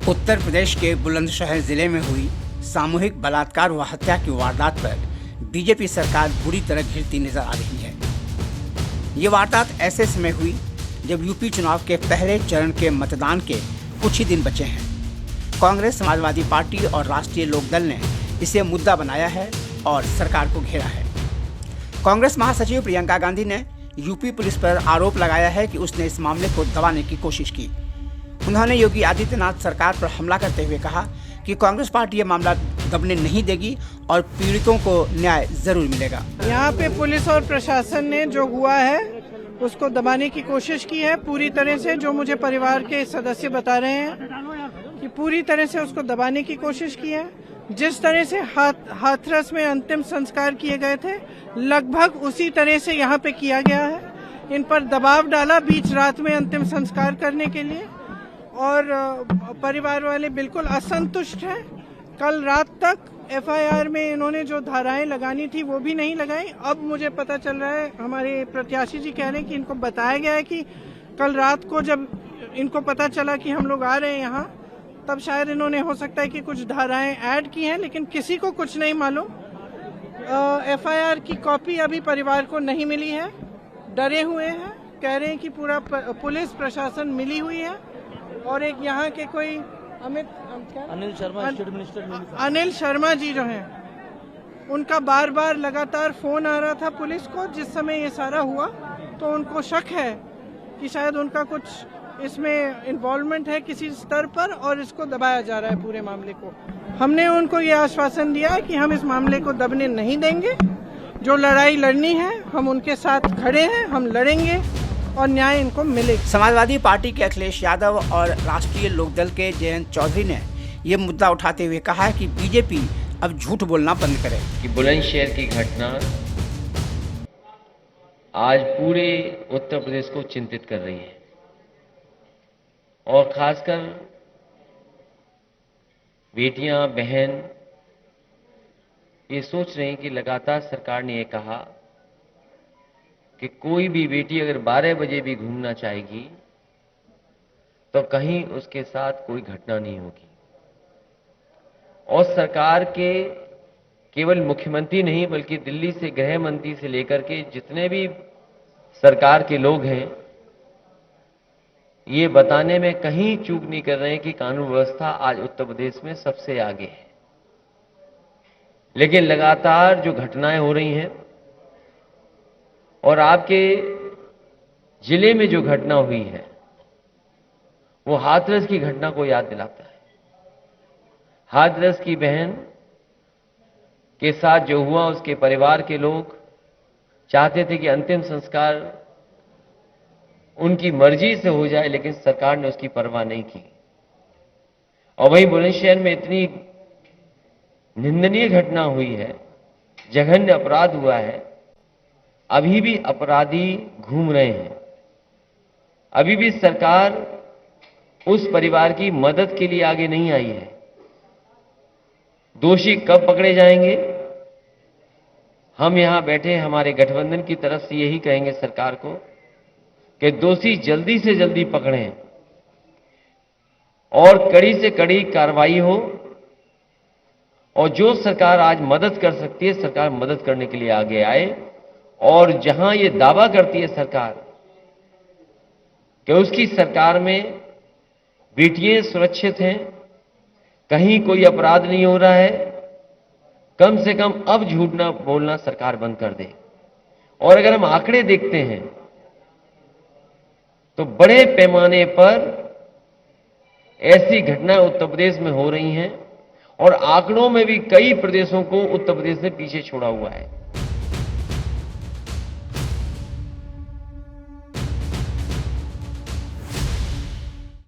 उत्तर प्रदेश के बुलंदशहर जिले में हुई सामूहिक बलात्कार व हत्या की वारदात पर बीजेपी सरकार बुरी तरह घिरती नजर आ रही है। ये वारदात ऐसे समय हुई जब यूपी चुनाव के पहले चरण के मतदान के कुछ ही दिन बचे हैं। कांग्रेस, समाजवादी पार्टी और राष्ट्रीय लोकदल ने इसे मुद्दा बनाया है और सरकार को घेरा है। कांग्रेस महासचिव प्रियंका गांधी ने यूपी पुलिस पर आरोप लगाया है कि उसने इस मामले को दबाने की कोशिश की। उन्होंने योगी आदित्यनाथ सरकार पर हमला करते हुए कहा कि कांग्रेस पार्टी ये मामला दबने नहीं देगी और पीड़ितों को न्याय जरूर मिलेगा। यहाँ पे पुलिस और प्रशासन ने जो हुआ है उसको दबाने की कोशिश की है पूरी तरह से। जो मुझे परिवार के सदस्य बता रहे हैं कि पूरी तरह से उसको दबाने की कोशिश की है। जिस तरह से हाथरस में अंतिम संस्कार किए गए थे, लगभग उसी तरह से यहाँ पे किया गया है। इन पर दबाव डाला बीच रात में अंतिम संस्कार करने के लिए और परिवार वाले बिल्कुल असंतुष्ट हैं। कल रात तक एफआईआर में इन्होंने जो धाराएं लगानी थी वो भी नहीं लगाई। अब मुझे पता चल रहा है, हमारे प्रत्याशी जी कह रहे हैं कि इनको बताया गया है कि कल रात को जब इनको पता चला कि हम लोग आ रहे हैं यहाँ, तब शायद इन्होंने हो सकता है कि कुछ धाराएं ऐड की हैं, लेकिन किसी को कुछ नहीं मालूम। एफआईआर की कॉपी अभी परिवार को नहीं मिली है, डरे हुए हैं, कह रहे हैं कि पूरा पुलिस प्रशासन मिली हुई है। और एक यहाँ के कोई अनिल शर्मा जी जो हैं, उनका बार बार लगातार फोन आ रहा था पुलिस को जिस समय ये सारा हुआ, तो उनको शक है कि शायद उनका कुछ इसमें इन्वॉल्वमेंट है किसी स्तर पर और इसको दबाया जा रहा है पूरे मामले को। हमने उनको ये आश्वासन दिया है कि हम इस मामले को दबने नहीं देंगे। जो लड़ाई लड़नी है हम उनके साथ खड़े हैं, हम लड़ेंगे और न्याय इनको मिलेगा। समाजवादी पार्टी के अखिलेश यादव और राष्ट्रीय लोकदल के जयंत चौधरी ने ये मुद्दा उठाते हुए कहा है कि बीजेपी अब झूठ बोलना बंद करे। कि बुलंदशहर की घटना आज पूरे उत्तर प्रदेश को चिंतित कर रही है और खासकर बेटियां, बहन ये सोच रहे हैं कि लगातार सरकार ने ये कहा कि कोई भी बेटी अगर 12 बजे भी घूमना चाहेगी तो कहीं उसके साथ कोई घटना नहीं होगी। और सरकार के केवल मुख्यमंत्री नहीं बल्कि दिल्ली से गृह मंत्री से लेकर के जितने भी सरकार के लोग हैं, ये बताने में कहीं चूक नहीं कर रहे हैं कि कानून व्यवस्था आज उत्तर प्रदेश में सबसे आगे है। लेकिन लगातार जो घटनाएं हो रही हैं और आपके जिले में जो घटना हुई है वो हाथरस की घटना को याद दिलाता है। हाथरस की बहन के साथ जो हुआ, उसके परिवार के लोग चाहते थे कि अंतिम संस्कार उनकी मर्जी से हो जाए, लेकिन सरकार ने उसकी परवाह नहीं की। और वहीं बुलंदशहर में इतनी निंदनीय घटना हुई है, जघन्य अपराध हुआ है, अभी भी अपराधी घूम रहे हैं। अभी भी सरकार उस परिवार की मदद के लिए आगे नहीं आई है। दोषी कब पकड़े जाएंगे? हम यहां बैठे हमारे गठबंधन की तरफ से यही कहेंगे सरकार को कि दोषी जल्दी से जल्दी पकड़ें और कड़ी से कड़ी कार्रवाई हो। और जो सरकार आज मदद कर सकती है, सरकार मदद करने के लिए आगे आए। और जहां ये दावा करती है सरकार कि उसकी सरकार में बेटियां सुरक्षित हैं, कहीं कोई अपराध नहीं हो रहा है, कम से कम अब झूठ ना बोलना सरकार बंद कर दे। और अगर हम आंकड़े देखते हैं तो बड़े पैमाने पर ऐसी घटनाएं उत्तर प्रदेश में हो रही हैं और आंकड़ों में भी कई प्रदेशों को उत्तर प्रदेश ने पीछे छोड़ा हुआ है।